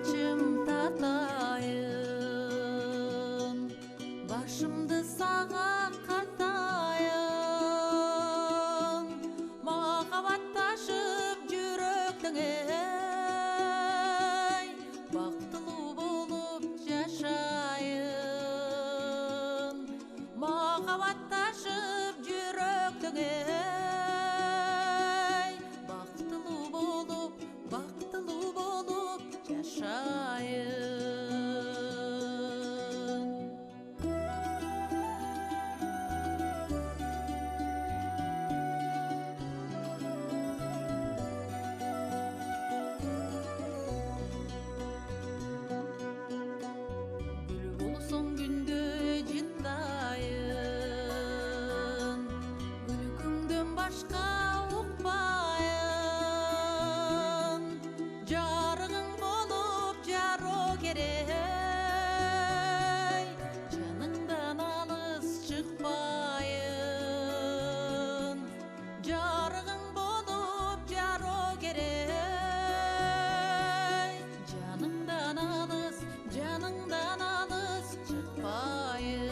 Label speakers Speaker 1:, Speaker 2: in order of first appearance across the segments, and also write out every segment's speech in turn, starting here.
Speaker 1: кылычым татайын, башымды сага катайын, махабатташып жүрөктүң эй, бактылуу болуп жашайын, махабатташып жүрөктүң эй, бактылуу болуп жашайын. Гүл болсоң күндө жыттайын, күлкүңдөн башка укпайын, жарыгың болуп жаро керек, жаныңдан алыс чыкпайын, жарыгың болуп жаро керек, жаныңдан алыс чыкпайын.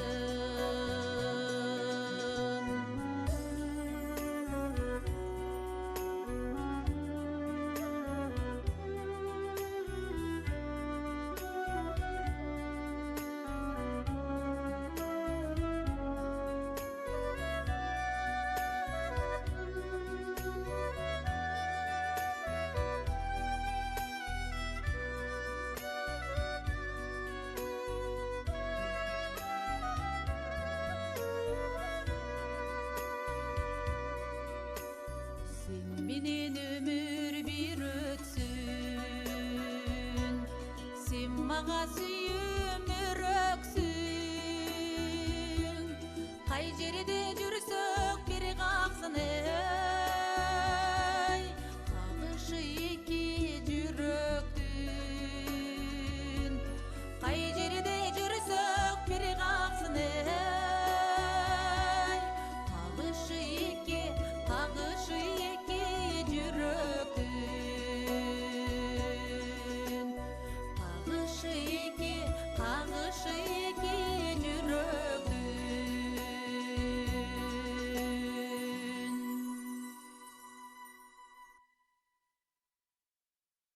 Speaker 1: Сен менен өмүр бир өтсүн, сен мага